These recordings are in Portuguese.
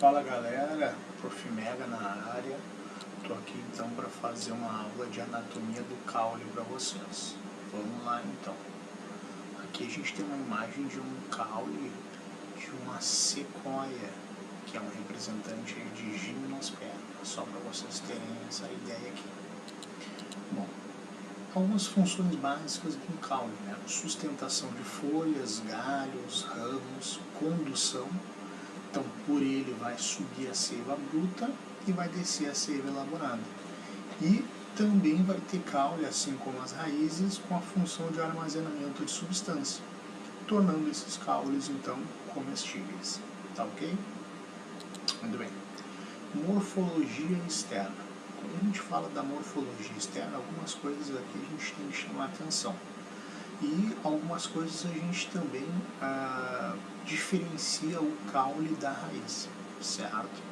Fala galera, Prof. Mega na área. Estou aqui então para fazer uma aula de anatomia do caule para vocês. Vamos lá então. Aqui a gente tem uma imagem de um caule de uma sequoia, que é um representante de gimnosperma, só para vocês terem essa ideia aqui. Bom, algumas funções básicas do caule, né? Sustentação de folhas, galhos, ramos, condução. Então, por ele vai subir a seiva bruta e vai descer a seiva elaborada. E também vai ter caule, assim como as raízes, com a função de armazenamento de substância, tornando esses caules, então, comestíveis. Tá ok? Muito bem. Morfologia externa. Quando a gente fala da morfologia externa, algumas coisas aqui a gente tem que chamar atenção. E algumas coisas a gente também diferencia o caule da raiz, certo?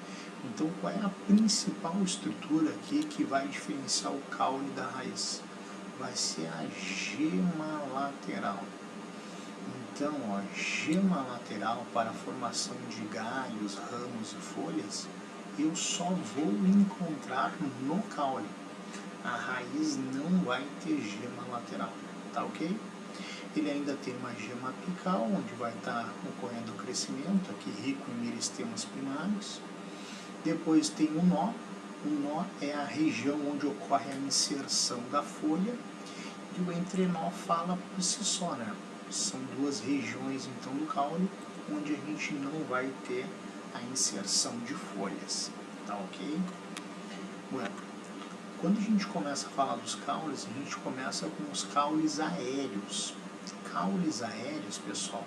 Então, qual é a principal estrutura aqui que vai diferenciar o caule da raiz? Vai ser a gema lateral. Então, a gema lateral para a formação de galhos, ramos e folhas, eu só vou encontrar no caule. A raiz não vai ter gema lateral, tá ok? Ele ainda tem uma gema apical, onde vai estar ocorrendo o crescimento, aqui rico em meristemas primários. Depois tem o nó. O nó é a região onde ocorre a inserção da folha. E o entrenó fala por si só, né? São duas regiões, então, do caule, onde a gente não vai ter a inserção de folhas, tá ok? Bueno, quando a gente começa a falar dos caules, a gente começa com os caules aéreos. Caules aéreos, pessoal,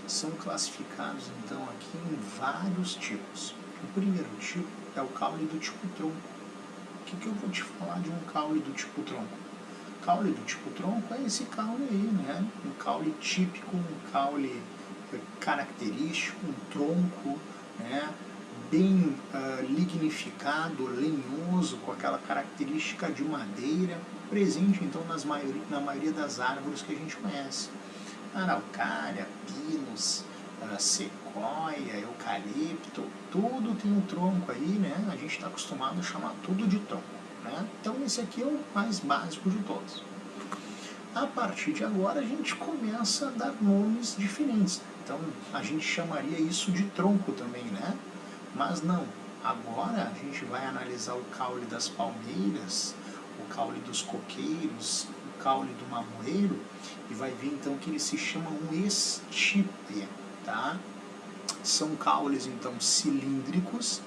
são classificados então aqui em vários tipos. O primeiro tipo é o caule do tipo tronco. O que eu vou te falar de um caule do tipo tronco? Caule do tipo tronco é esse caule aí, né? Um caule típico, um caule característico, um tronco, né? Bem lignificado, lenhoso, com aquela característica de madeira, presente então na maioria das árvores que a gente conhece. Araucária, pinos, sequoia, eucalipto, tudo tem um tronco aí, né? A gente está acostumado a chamar tudo de tronco, né? Então esse aqui é o mais básico de todos. A partir de agora a gente começa a dar nomes diferentes. Então a gente chamaria isso de tronco também, né? Mas não, agora a gente vai analisar o caule das palmeiras, o caule dos coqueiros, o caule do mamoeiro, e vai ver então que eles se chamam estípite, tá? São caules então cilíndricos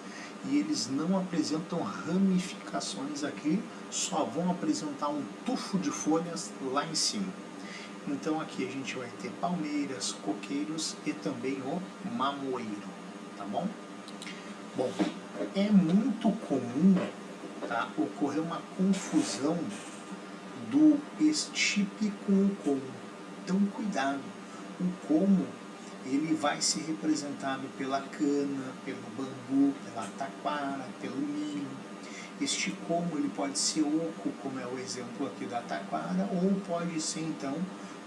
e eles não apresentam ramificações aqui, só vão apresentar um tufo de folhas lá em cima. Então aqui a gente vai ter palmeiras, coqueiros e também o mamoeiro, tá bom? Bom, é muito comum, tá, ocorrer uma confusão do estipe com o como. Então, cuidado. O como, ele vai ser representado pela cana, pelo bambu, pela taquara, pelo milho. Este como, ele pode ser oco, como é o exemplo aqui da taquara, ou pode ser, então,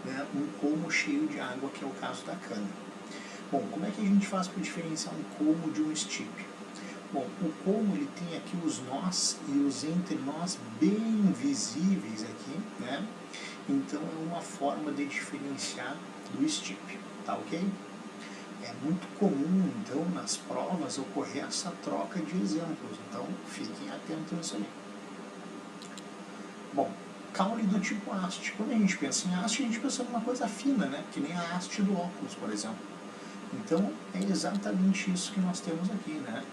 né, um como cheio de água, que é o caso da cana. Bom, como é que a gente faz para diferenciar um como de um estipe? Bom, o como ele tem aqui os nós e os entrenós bem visíveis aqui, né? Então é uma forma de diferenciar do estipe, tá ok? É muito comum, então, nas provas ocorrer essa troca de exemplos, então fiquem atentos nisso aí. Bom, caule do tipo haste. Quando a gente pensa em haste, a gente pensa numa coisa fina, né? Que nem a haste do óculos, por exemplo. Então é exatamente isso que nós temos aqui, né?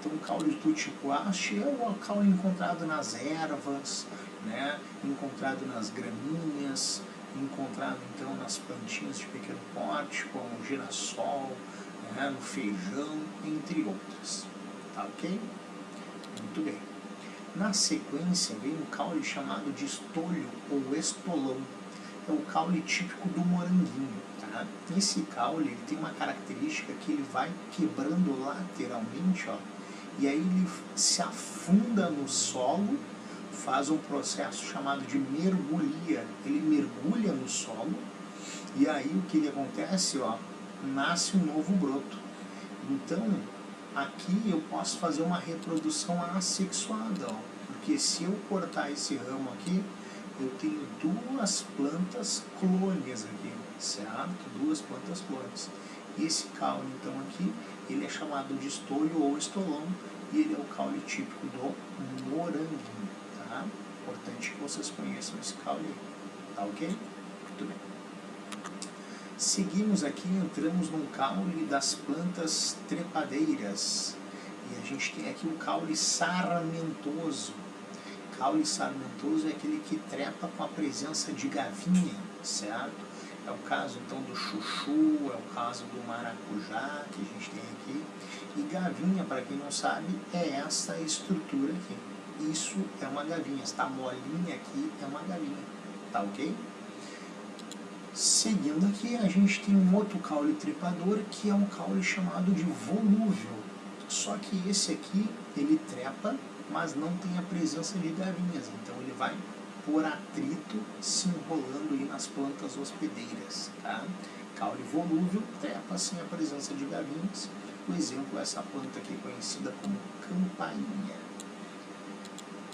Então, o caule do tipo haste é o caule encontrado nas ervas, né? Encontrado nas gramíneas, encontrado então nas plantinhas de pequeno porte, como o girassol, né? No feijão, entre outras. Tá ok? Muito bem. Na sequência vem um caule chamado de estolho ou estolão. É o caule típico do moranguinho. Tá? Esse caule ele tem uma característica que ele vai quebrando lateralmente, ó, e aí ele se afunda no solo, faz um processo chamado de mergulhia. Ele mergulha no solo e aí o que acontece? Ó, nasce um novo broto. Então, aqui eu posso fazer uma reprodução assexuada, ó, porque se eu cortar esse ramo aqui, eu tenho duas plantas clones aqui, certo? Duas plantas clones. E esse caule, então, aqui, ele é chamado de estolho ou estolão, e ele é o caule típico do moranguinho, tá? Importante que vocês conheçam esse caule aí, tá ok? Muito bem. Seguimos aqui, entramos no caule das plantas trepadeiras, e a gente tem aqui o caule sarmentoso. Caule sarmentoso é aquele que trepa com a presença de gavinha, certo? É o caso então do chuchu, é o caso do maracujá que a gente tem aqui. E gavinha, para quem não sabe, é essa estrutura aqui. Isso é uma gavinha, esta molinha aqui é uma gavinha, tá ok? Seguindo aqui, a gente tem um outro caule trepador, que é um caule chamado de volúvel. Só que esse aqui, ele trepa, mas não tem a presença de gavinhas, então ele vai por atrito se enrolando aí nas plantas hospedeiras, tá? Caule volúvel trepa sem a presença de gavinhas. O exemplo é essa planta aqui conhecida como campainha.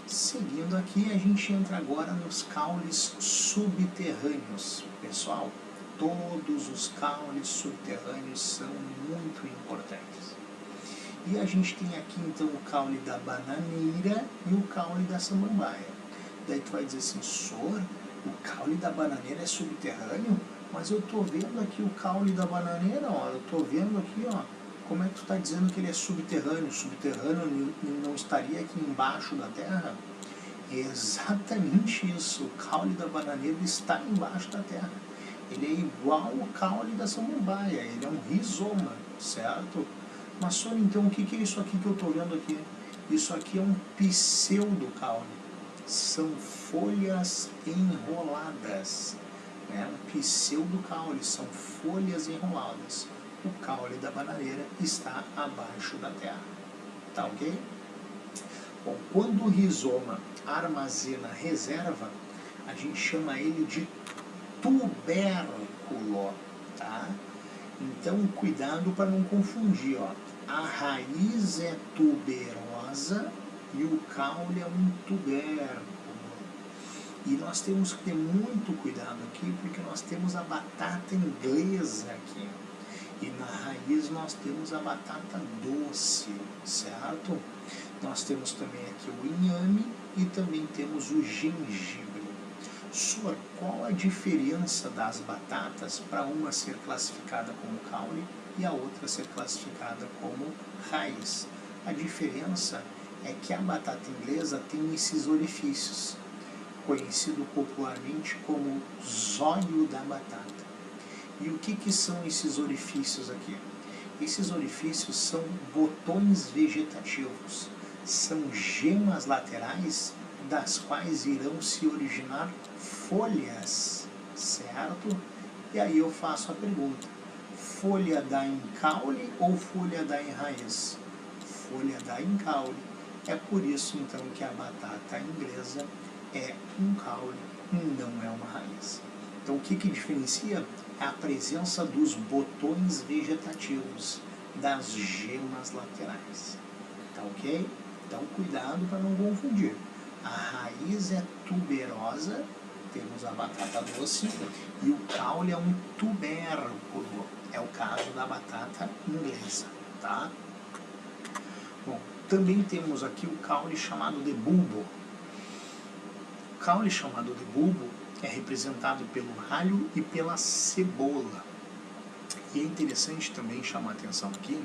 Seguindo aqui, a gente entra agora nos caules subterrâneos. Pessoal, todos os caules subterrâneos são muito importantes. E a gente tem aqui então o caule da bananeira e o caule da samambaia. Daí tu vai dizer assim, Sor, o caule da bananeira é subterrâneo? Mas eu tô vendo aqui o caule da bananeira, ó, eu tô vendo aqui, ó, como é que tu tá dizendo que ele é subterrâneo? Subterrâneo não estaria aqui embaixo da terra? É exatamente isso, o caule da bananeira está embaixo da terra. Ele é igual ao caule da samambaia, ele é um rizoma, certo? Mas, Sônia, então o que é isso aqui que eu estou vendo aqui? Isso aqui é um pseudo-caule. São folhas enroladas. Né? Um pseudo-caule, são folhas enroladas. O caule da bananeira está abaixo da terra. Tá ok? Bom, quando o rizoma armazena reserva, a gente chama ele de tubérculo, tá? Então, cuidado para não confundir, ó. A raiz é tuberosa e o caule é um tubérculo. E nós temos que ter muito cuidado aqui, porque nós temos a batata inglesa aqui. E na raiz nós temos a batata doce, certo? Nós temos também aqui o inhame e também temos o gengibre. Sor, qual a diferença das batatas para uma ser classificada como caule e a outra ser classificada como raiz? A diferença é que a batata inglesa tem esses orifícios, conhecido popularmente como zóio da batata. E o que são esses orifícios aqui? Esses orifícios são botões vegetativos, são gemas laterais das quais irão se originar folhas, certo? E aí eu faço a pergunta, folha dá em caule ou folha dá em raiz? Folha dá em caule. É por isso então que a batata inglesa é um caule e não é uma raiz. Então o que diferencia? É a presença dos botões vegetativos, das gemas laterais. Tá ok? Então cuidado para não confundir. A raiz é tuberosa, temos a batata doce, e o caule é um tubérculo, é o caso da batata inglesa, tá? Bom, também temos aqui o caule chamado de bulbo. O caule chamado de bulbo é representado pelo alho e pela cebola. E é interessante também chamar a atenção aqui,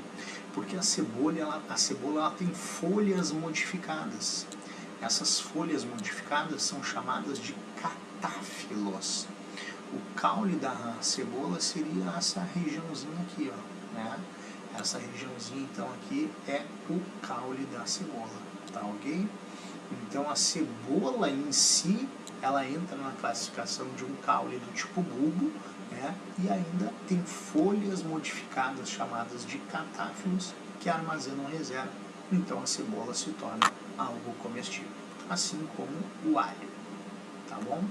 porque a cebola ela tem folhas modificadas. Essas folhas modificadas são chamadas de catáfilos. O caule da cebola seria essa regiãozinha aqui, ó, né? Essa regiãozinha, então, aqui é o caule da cebola, tá ok? Então, a cebola em si, ela entra na classificação de um caule do tipo bulbo, né? E ainda tem folhas modificadas chamadas de catáfilos que armazenam reserva. Então, a cebola se torna algo comestível, assim como o alho, tá bom?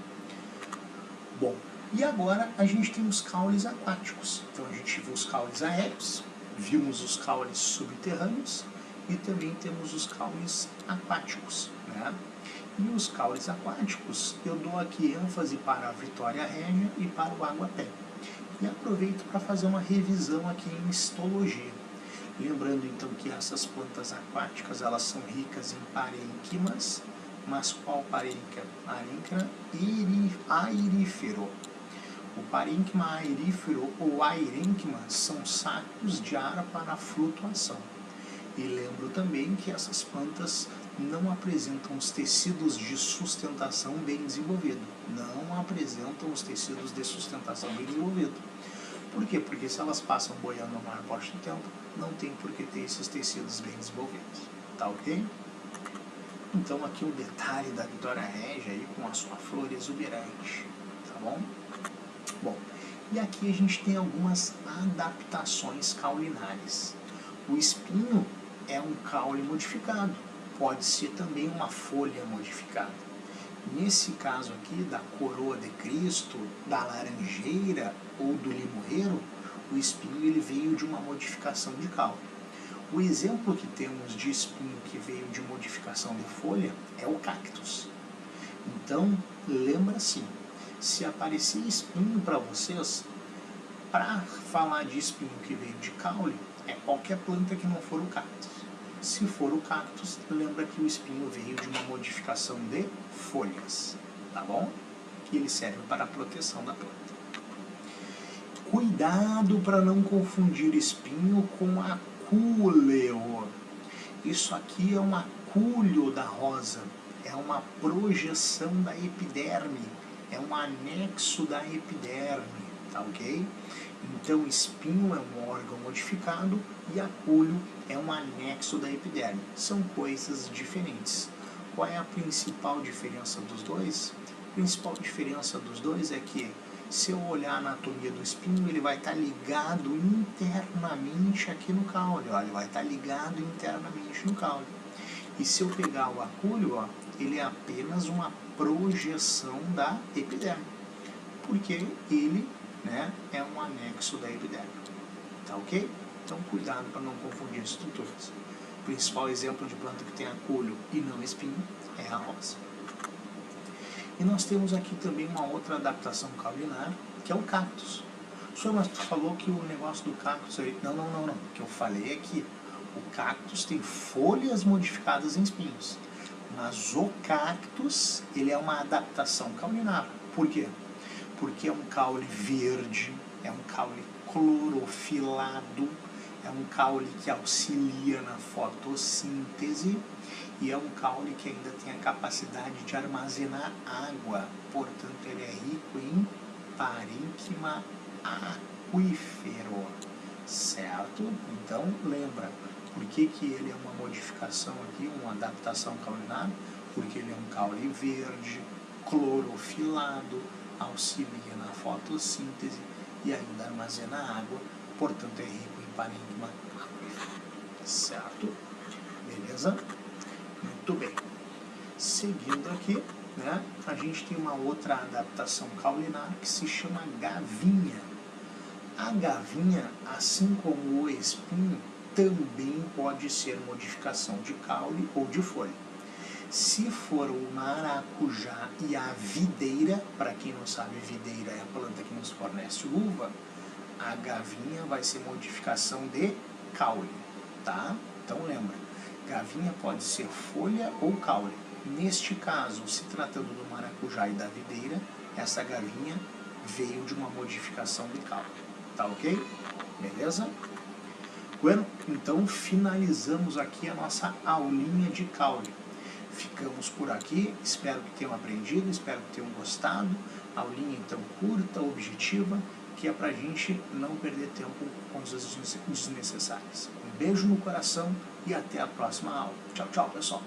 Bom, e agora a gente tem os caules aquáticos. Então a gente viu os caules aéreos, Vimos os caules subterrâneos e também temos os caules aquáticos, né? E os caules aquáticos, eu dou aqui ênfase para a Vitória régia e para o aguapé. E aproveito para fazer uma revisão aqui em histologia. Lembrando então que essas plantas aquáticas, elas são ricas em parênquimas, mas qual parênquima? Parênquima airífero. O parênquima airífero ou airênquima são sacos de ar para flutuação. E lembro também que essas plantas não apresentam os tecidos de sustentação bem desenvolvidos. Não apresentam os tecidos de sustentação bem desenvolvidos. Por quê? Porque se elas passam boiando a maior parte do tempo, não tem por que ter esses tecidos bem desenvolvidos. Tá ok? Então aqui o detalhe da Vitória régia aí com a sua flor exuberante. Tá bom? Bom, e aqui a gente tem algumas adaptações caulinares. O espinho é um caule modificado, pode ser também uma folha modificada. Nesse caso aqui, da coroa de Cristo, da laranjeira ou do limoeiro, o espinho ele veio de uma modificação de caule. O exemplo que temos de espinho que veio de modificação de folha é o cactus. Então, lembra assim, se aparecer espinho para vocês, para falar de espinho que veio de caule, é qualquer planta que não for o cactus. Se for o cactus, lembra que o espinho veio de uma modificação de folhas, tá bom? Que ele serve para a proteção da planta. Cuidado para não confundir espinho com acúleo. Isso aqui é um acúleo da rosa, é uma projeção da epiderme, é um anexo da epiderme, tá ok? Então, espinho é um órgão modificado e acúleo é um anexo da epiderme. São coisas diferentes. Qual é a principal diferença dos dois? A principal diferença dos dois é que, se eu olhar a anatomia do espinho, ele vai estar ligado internamente aqui no caule. Ó, ele vai estar ligado internamente no caule. E se eu pegar o acúleo, ó, ele é apenas uma projeção da epiderme. Porque ele, né, é um anexo da epiderme. Tá ok? Então cuidado para não confundir estruturas. O principal exemplo de planta que tem acúleo e não espinho é a rosa. E nós temos aqui também uma outra adaptação caulinar, que é o cactus. O senhor, mas tu falou que o negócio do cactus aí... Não. O que eu falei é que o cactus tem folhas modificadas em espinhos. Mas o cactus, ele é uma adaptação caulinar. Por quê? Porque é um caule verde, é um caule clorofilado, é um caule que auxilia na fotossíntese e é um caule que ainda tem a capacidade de armazenar água. Portanto, ele é rico em parênquima aquífero, certo? Então, lembra, por que ele é uma modificação aqui, uma adaptação caulinar? Porque ele é um caule verde, clorofilado, auxilia na fotossíntese e ainda armazena água, portanto é rico em parênquima aquífero, certo? Beleza? Muito bem. Seguindo aqui, né, a gente tem uma outra adaptação caulinar que se chama gavinha. A gavinha, assim como o espinho, também pode ser modificação de caule ou de folha. Se for o maracujá e a videira, para quem não sabe, videira é a planta que nos fornece uva, a gavinha vai ser modificação de caule, tá? Então lembra, gavinha pode ser folha ou caule. Neste caso, se tratando do maracujá e da videira, essa gavinha veio de uma modificação de caule, tá ok? Beleza? Bueno, então finalizamos aqui a nossa aulinha de caule. Ficamos por aqui, espero que tenham aprendido, espero que tenham gostado. Aulinha então curta, objetiva, que é pra gente não perder tempo com coisas desnecessárias. Um beijo no coração e até a próxima aula. Tchau, tchau, pessoal.